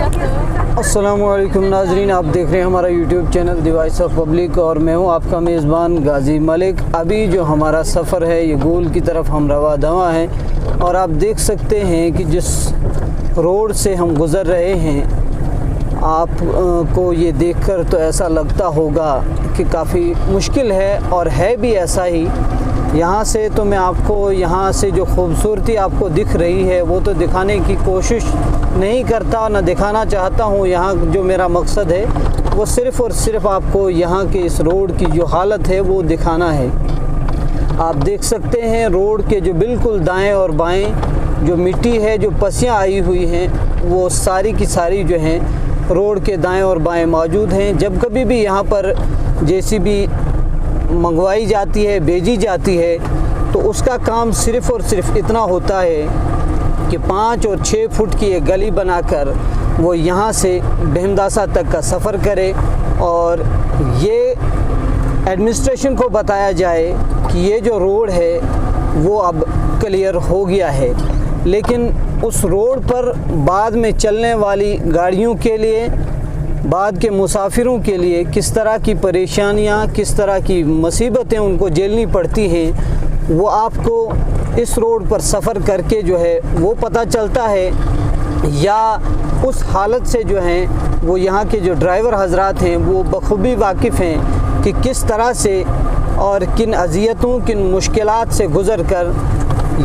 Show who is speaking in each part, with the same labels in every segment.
Speaker 1: अस्सलामुअलैकुम नाजरीन, आप देख रहे हैं हमारा YouTube channel the voice of public और मैं हूं आपका मेज़बान गाजी मलिक। अभी जो हमारा सफ़र है ये गोल की तरफ हम रवा दवा हैं और आप देख सकते हैं कि जिस रोड से हम गुज़र रहे हैं आप को ये देखकर तो ऐसा लगता होगा कि काफ़ी मुश्किल है और है भी ऐसा ही। यहाँ से तो मैं आपको यहाँ से जो खूबसूरती आपको दिख रही है वो तो दिखाने की कोशिश नहीं करता, ना दिखाना चाहता हूँ। यहाँ जो मेरा मकसद है वो सिर्फ़ और सिर्फ आपको यहाँ के इस रोड की जो हालत है वो दिखाना है। आप देख सकते हैं रोड के जो बिल्कुल दाएं और बाएं जो मिट्टी है, जो पसियाँ आई हुई हैं, वो सारी की सारी जो हैं रोड के दाएं और बाएं मौजूद हैं। जब कभी भी यहाँ पर जेसीबी मंगवाई जाती है, भेजी जाती है, तो उसका काम सिर्फ़ और सिर्फ इतना होता है कि 5 और 6 फुट की एक गली बनाकर वो यहाँ से भीमदासा तक का सफ़र करे और ये एडमिनिस्ट्रेशन को बताया जाए कि ये जो रोड है वो अब क्लियर हो गया है। लेकिन उस रोड पर बाद में चलने वाली गाड़ियों के लिए, बाद के मुसाफिरों के लिए किस तरह की परेशानियां, किस तरह की मुसीबतें उनको झेलनी पड़ती हैं वो आपको इस रोड पर सफ़र करके जो है वो पता चलता है, या उस हालत से जो हैं वो यहाँ के जो ड्राइवर हजरात हैं वो बखूबी वाकिफ़ हैं कि किस तरह से और किन अज़ियतों, किन मुश्किलात से गुज़र कर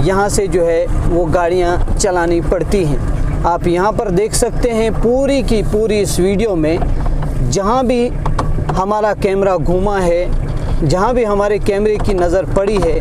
Speaker 1: यहाँ से जो है वो गाड़ियाँ चलानी पड़ती हैं। आप यहाँ पर देख सकते हैं पूरी की पूरी इस वीडियो में जहाँ भी हमारा कैमरा घूमा है, जहाँ भी हमारे कैमरे की नज़र पड़ी है,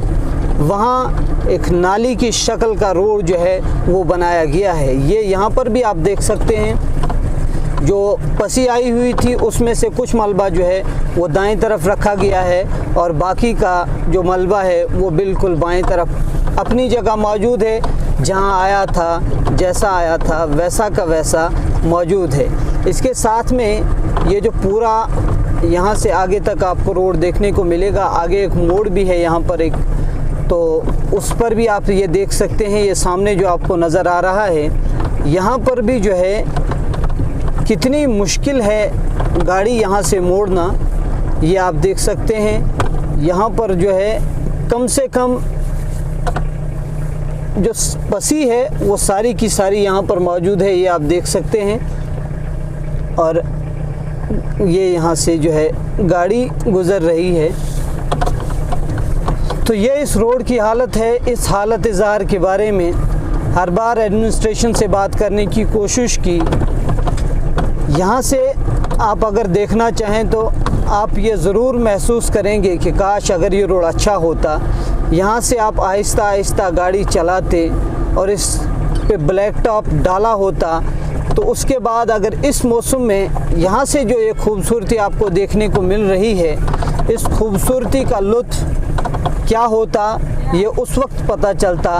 Speaker 1: वहाँ एक नाली की शक्ल का रोड जो है वो बनाया गया है। ये यहाँ पर भी आप देख सकते हैं जो पसी आई हुई थी उसमें से कुछ मलबा जो है वो दाएं तरफ रखा गया है और बाकी का जो मलबा है वो बिल्कुल बाएं तरफ अपनी जगह मौजूद है। जहां आया था, जैसा आया था वैसा का वैसा मौजूद है। इसके साथ में ये जो पूरा यहाँ से आगे तक आपको रोड देखने को मिलेगा, आगे एक मोड़ भी है यहाँ पर एक, तो उस पर भी आप ये देख सकते हैं। ये सामने जो आपको नज़र आ रहा है यहाँ पर भी जो है कितनी मुश्किल है गाड़ी यहाँ से मोड़ना, ये आप देख सकते हैं। यहाँ पर जो है कम से कम जो पसी है वो सारी की सारी यहाँ पर मौजूद है, ये आप देख सकते हैं। और ये यहाँ से जो है गाड़ी गुज़र रही है। तो ये इस रोड की हालत है। इस हालत ज़ार के बारे में हर बार एडमिनिस्ट्रेशन से बात करने की कोशिश की। यहाँ से आप अगर देखना चाहें तो आप ये ज़रूर महसूस करेंगे कि काश अगर ये रोड अच्छा होता, यहाँ से आप आहिस्ता आहिस्ता गाड़ी चलाते और इस पे ब्लैक टॉप डाला होता, तो उसके बाद अगर इस मौसम में यहाँ से जो ये खूबसूरती आपको देखने को मिल रही है, इस खूबसूरती का लुत्फ़ क्या होता ये उस वक्त पता चलता।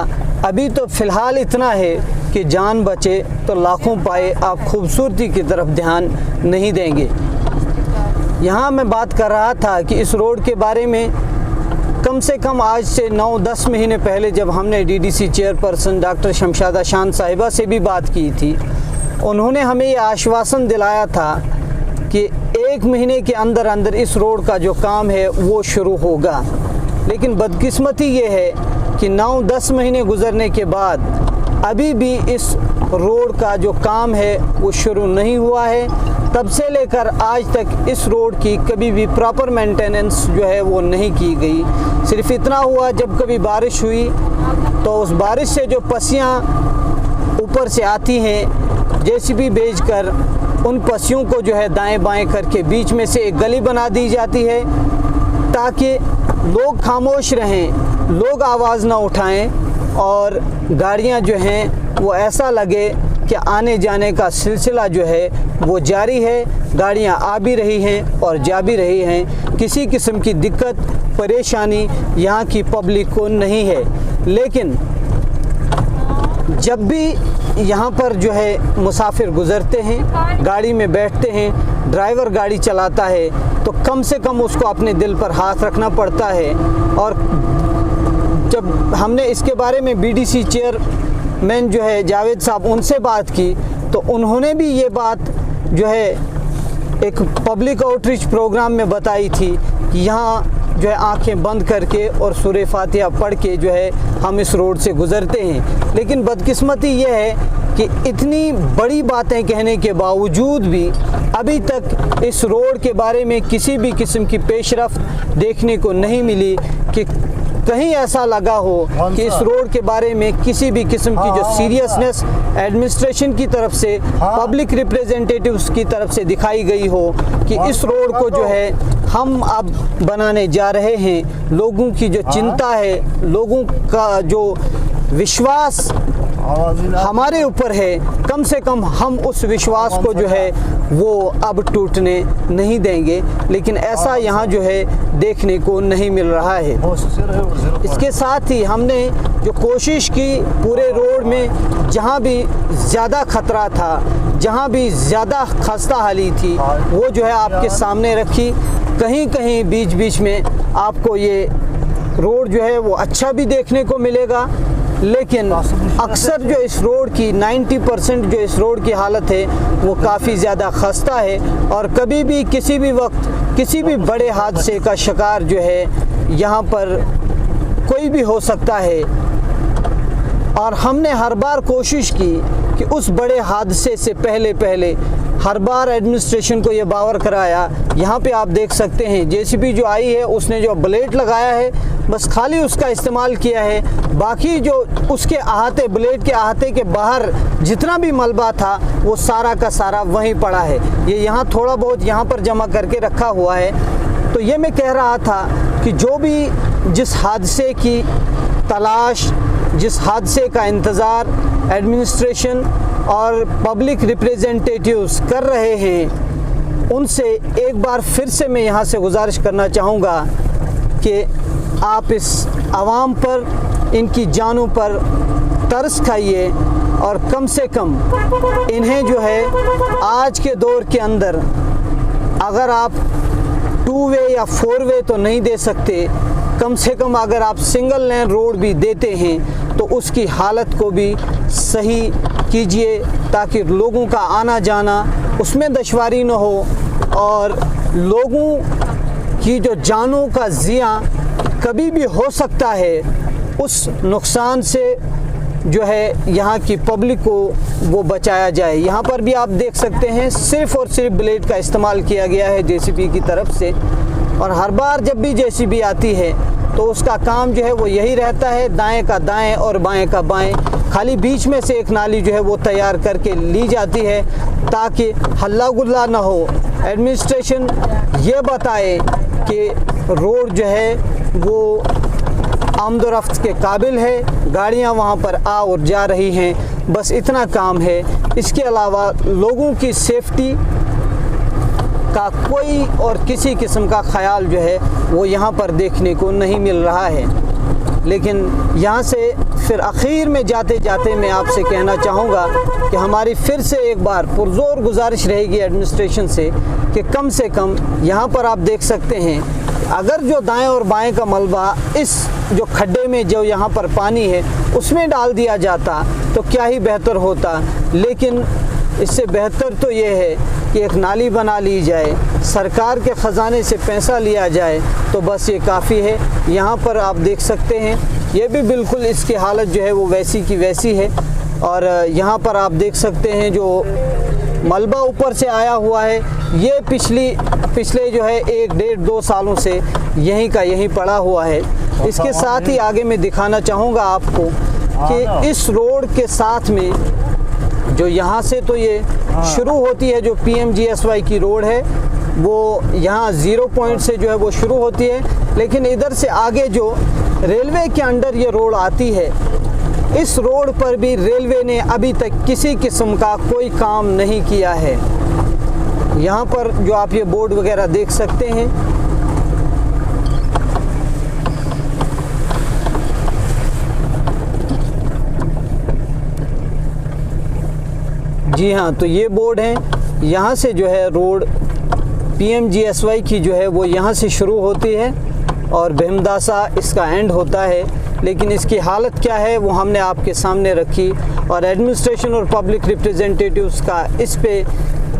Speaker 1: अभी तो फ़िलहाल इतना है कि जान बचे तो लाखों पाए, आप खूबसूरती की तरफ ध्यान नहीं देंगे। यहाँ मैं बात कर रहा था कि इस रोड के बारे में कम से कम आज से 9-10 महीने पहले जब हमने डीडीसी चेयरपर्सन डॉक्टर शमशादा शान साहिबा से भी बात की थी, उन्होंने हमें ये आश्वासन दिलाया था कि 1 महीने के अंदर अंदर इस रोड का जो काम है वो शुरू होगा। लेकिन बदकिस्मती ये है कि 9-10 महीने गुजरने के बाद अभी भी इस रोड का जो काम है वो शुरू नहीं हुआ है। तब से लेकर आज तक इस रोड की कभी भी प्रॉपर मेंटेनेंस जो है वो नहीं की गई। सिर्फ इतना हुआ जब कभी बारिश हुई तो उस बारिश से जो पसियाँ ऊपर से आती हैं, जेसीबी भेजकर उन पसियों को जो है दाएं बाएं करके बीच में से एक गली बना दी जाती है ताकि लोग खामोश रहें, लोग आवाज़ ना उठाएं और गाड़ियां जो हैं वो ऐसा लगे कि आने जाने का सिलसिला जो है वो जारी है। गाड़ियां आ भी रही हैं और जा भी रही हैं। किसी किस्म की दिक्कत परेशानी यहाँ की पब्लिक को नहीं है। लेकिन जब भी यहाँ पर जो है मुसाफिर गुज़रते हैं, गाड़ी में बैठते हैं, ड्राइवर गाड़ी चलाता है, तो कम से कम उसको अपने दिल पर हाथ रखना पड़ता है। और जब हमने इसके बारे में बीडीसी चेयरमैन जो है जावेद साहब, उनसे बात की तो उन्होंने भी ये बात जो है एक पब्लिक आउटरीच प्रोग्राम में बताई थी कि यहाँ जो है आंखें बंद करके और सूरह फातिहा पढ़ के जो है हम इस रोड से गुज़रते हैं। लेकिन बदकिस्मती ये है कि इतनी बड़ी बातें कहने के बावजूद भी अभी तक इस रोड के बारे में किसी भी किस्म की पेशरफ्त देखने को नहीं मिली कि कहीं ऐसा लगा हो कि इस रोड के बारे में किसी भी किस्म की जो सीरियसनेस एडमिनिस्ट्रेशन की तरफ से, पब्लिक रिप्रेजेंटेटिव्स की तरफ से दिखाई गई हो कि इस रोड को जो है हम अब बनाने जा रहे हैं। लोगों की जो चिंता है, लोगों का जो विश्वास हमारे ऊपर है, कम से कम हम उस विश्वास को जो है वो अब टूटने नहीं देंगे। लेकिन ऐसा यहाँ जो है देखने को नहीं मिल रहा है। इसके साथ ही हमने जो कोशिश की पूरे रोड में जहाँ भी ज़्यादा ख़तरा था, जहाँ भी ज़्यादा खस्ता हाली थी, वो जो है आपके सामने रखी। कहीं कहीं बीच बीच में आपको ये रोड जो है वो अच्छा भी देखने को मिलेगा, लेकिन अक्सर जो इस रोड की 90% जो इस रोड की हालत है वो काफ़ी ज़्यादा खस्ता है और कभी भी किसी भी वक्त किसी भी बड़े हादसे का शिकार जो है यहाँ पर कोई भी हो सकता है। और हमने हर बार कोशिश की कि उस बड़े हादसे से पहले हर बार एडमिनिस्ट्रेशन को ये बावर कराया। यहाँ पे आप देख सकते हैं जेसीबी जो आई है उसने जो ब्लेड लगाया है बस खाली उसका इस्तेमाल किया है, बाकी जो उसके अहाते, ब्लेड के अहाते के बाहर जितना भी मलबा था वो सारा का सारा वहीं पड़ा है। ये यहाँ थोड़ा बहुत यहाँ पर जमा करके रखा हुआ है। तो ये मैं कह रहा था कि जो भी जिस हादसे की तलाश, जिस हादसे का इंतज़ार एडमिनिस्ट्रेशन और पब्लिक रिप्रेजेंटेटिव्स कर रहे हैं, उनसे एक बार फिर से मैं यहाँ से गुजारिश करना चाहूँगा कि आप इस आवाम पर, इनकी जानों पर तरस खाइए और कम से कम इन्हें जो है आज के दौर के अंदर अगर आप 2 वे या 4 वे तो नहीं दे सकते, कम से कम अगर आप सिंगल लेन रोड भी देते हैं तो उसकी हालत को भी सही कीजिए ताकि लोगों का आना जाना उसमें दुश्वारी न हो और लोगों की जो जानों का ज़िया कभी भी हो सकता है, उस नुकसान से जो है यहाँ की पब्लिक को वो बचाया जाए। यहाँ पर भी आप देख सकते हैं सिर्फ़ और सिर्फ ब्लेड का इस्तेमाल किया गया है जेसीबी की तरफ से। और हर बार जब भी जेसीबी आती है तो उसका काम जो है वो यही रहता है, दाएं का दाएं और बाएं का बाएं। खाली बीच में से एक नाली जो है वो तैयार करके ली जाती है ताकि हल्ला गुल्ला ना हो। एडमिनिस्ट्रेशन ये बताए कि रोड जो है वो आमदोरफ्त के काबिल है, गाड़ियां वहां पर आ और जा रही हैं, बस इतना काम है। इसके अलावा लोगों की सेफ्टी का कोई और किसी किस्म का ख्याल जो है वो यहाँ पर देखने को नहीं मिल रहा है। लेकिन यहाँ से फिर आखिर में जाते जाते मैं आपसे कहना चाहूँगा कि हमारी फिर से एक बार पुरजोर गुजारिश रहेगी एडमिनिस्ट्रेशन से कम यहाँ पर आप देख सकते हैं अगर जो दाएं और बाएं का मलबा इस जो खड्डे में जो यहाँ पर पानी है उसमें डाल दिया जाता तो क्या ही बेहतर होता। लेकिन इससे बेहतर तो ये है कि एक नाली बना ली जाए, सरकार के ख़जाने से पैसा लिया जाए तो बस ये काफ़ी है। यहाँ पर आप देख सकते हैं ये भी बिल्कुल इसकी हालत जो है वो वैसी की वैसी है। और यहाँ पर आप देख सकते हैं जो मलबा ऊपर से आया हुआ है ये पिछले जो है 1-1.5-2 सालों से यहीं का यहीं पड़ा हुआ है। इसके साथ ही आगे मैं दिखाना चाहूँगा आपको कि इस रोड के साथ में जो यहाँ से तो ये शुरू होती है जो PMGSY की रोड है वो यहाँ 0 पॉइंट से जो है वो शुरू होती है, लेकिन इधर से आगे जो रेलवे के अंडर ये रोड आती है इस रोड पर भी रेलवे ने अभी तक किसी किस्म का कोई काम नहीं किया है। यहाँ पर जो आप ये बोर्ड वगैरह देख सकते हैं जी हाँ, तो ये बोर्ड है। यहाँ से जो है रोड PMGSY की जो है वो यहाँ से शुरू होती है और भीमदासा इसका एंड होता है। लेकिन इसकी हालत क्या है वो हमने आपके सामने रखी, और एडमिनिस्ट्रेशन और पब्लिक रिप्रेजेंटेटिव्स का इस पे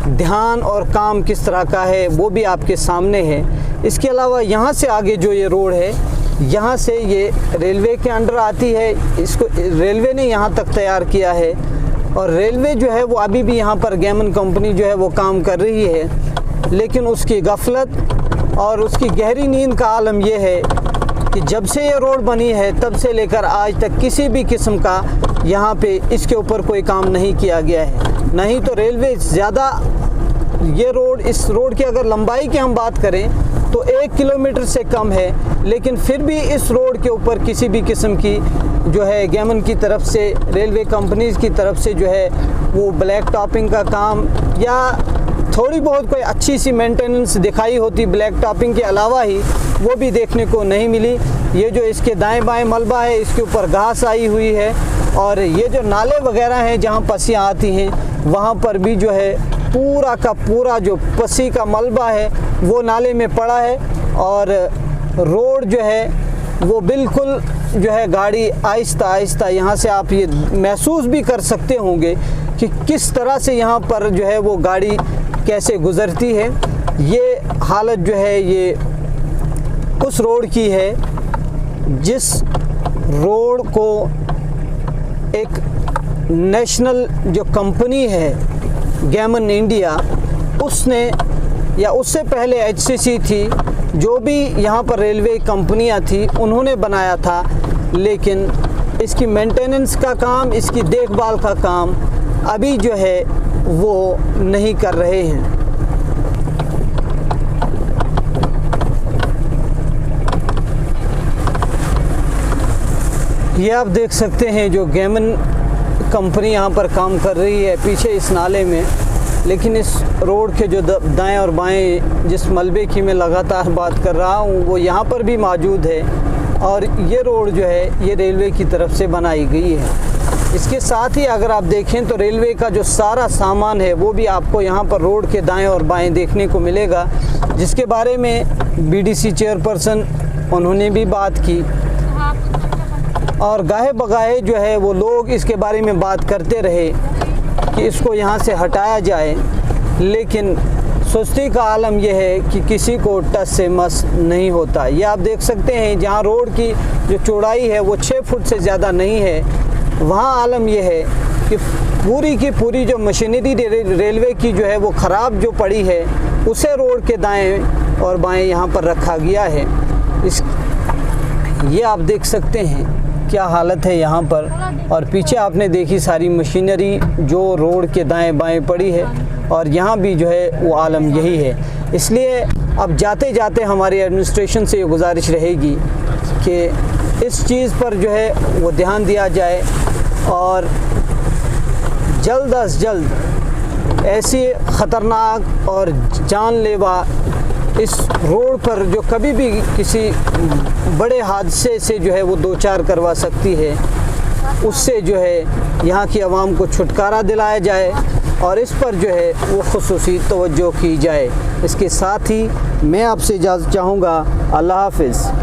Speaker 1: ध्यान और काम किस तरह का है वो भी आपके सामने है। इसके अलावा यहाँ से आगे जो ये रोड है, यहाँ से ये रेलवे के अंडर आती है, इसको रेलवे ने यहाँ तक तैयार किया है, और रेलवे जो है वो अभी भी यहाँ पर गेमन कंपनी जो है वो काम कर रही है। लेकिन उसकी गफलत और उसकी गहरी नींद का आलम ये है कि जब से ये रोड बनी है तब से लेकर आज तक किसी भी किस्म का यहाँ पे इसके ऊपर कोई काम नहीं किया गया है। नहीं तो रेलवे ज़्यादा ये रोड, इस रोड की अगर लंबाई की हम बात करें तो 1 किलोमीटर से कम है, लेकिन फिर भी इस रोड के ऊपर किसी भी किस्म की जो है गेमन की तरफ से, रेलवे कंपनीज़ की तरफ से जो है वो ब्लैक टॉपिंग का काम या थोड़ी बहुत कोई अच्छी सी मेंटेनेंस दिखाई होती ब्लैक टॉपिंग के अलावा ही, वो भी देखने को नहीं मिली। ये जो इसके दाएं बाएं मलबा है, इसके ऊपर घास आई हुई है, और ये जो नाले वगैरह हैं जहाँ पसियाँ आती हैं वहाँ पर भी जो है पूरा का पूरा जो पसी का मलबा है वो नाले में पड़ा है, और रोड जो है वो बिल्कुल जो है गाड़ी आहिस्ता आहिस्ता, यहाँ से आप ये महसूस भी कर सकते होंगे कि किस तरह से यहाँ पर जो है वो गाड़ी कैसे गुज़रती है। ये हालत जो है ये उस रोड की है जिस रोड को एक नेशनल जो कंपनी है गेमन इंडिया, उसने या उससे पहले एचसीसी थी, जो भी यहाँ पर रेलवे कंपनियाँ थी उन्होंने बनाया था, लेकिन इसकी मेंटेनेंस का काम, इसकी देखभाल का काम अभी जो है वो नहीं कर रहे हैं। ये आप देख सकते हैं जो गेमन कंपनी यहाँ पर काम कर रही है पीछे इस नाले में, लेकिन इस रोड के जो दाएं और बाएं जिस मलबे की मैं लगातार बात कर रहा हूँ वो यहाँ पर भी मौजूद है, और ये रोड जो है ये रेलवे की तरफ से बनाई गई है। इसके साथ ही अगर आप देखें तो रेलवे का जो सारा सामान है वो भी आपको यहाँ पर रोड के दाएं और बाएं देखने को मिलेगा, जिसके बारे में बीडीसी चेयरपर्सन उन्होंने भी बात की, और गाहे बगाहे जो है वो लोग इसके बारे में बात करते रहे कि इसको यहाँ से हटाया जाए, लेकिन सुस्ती का आलम यह है कि किसी को टस से मस नहीं होता। ये आप देख सकते हैं जहाँ रोड की जो चौड़ाई है वो 6 फुट से ज़्यादा नहीं है, वहाँ आलम यह है कि पूरी की पूरी जो मशीनरी रेलवे की जो है वो ख़राब जो पड़ी है उसे रोड के दाएं और बाएं यहाँ पर रखा गया है। ये आप देख सकते हैं क्या हालत है यहाँ पर, और पीछे आपने देखी सारी मशीनरी जो रोड के दाएं बाएं पड़ी है, और यहाँ भी जो है वो आलम यही है। इसलिए अब जाते जाते हमारी एडमिनिस्ट्रेशन से ये गुजारिश रहेगी कि इस चीज़ पर जो है वो ध्यान दिया जाए, और जल्द अज जल्द ऐसी ख़तरनाक और जानलेवा इस रोड पर जो कभी भी किसी बड़े हादसे से जो है वो दो चार करवा सकती है, उससे जो है यहाँ की आवाम को छुटकारा दिलाया जाए, और इस पर जो है वो खुसूसी तवज्जो की जाए। इसके साथ ही मैं आपसे इजाज़त चाहूँगा। अल्लाह हाफ़िज़।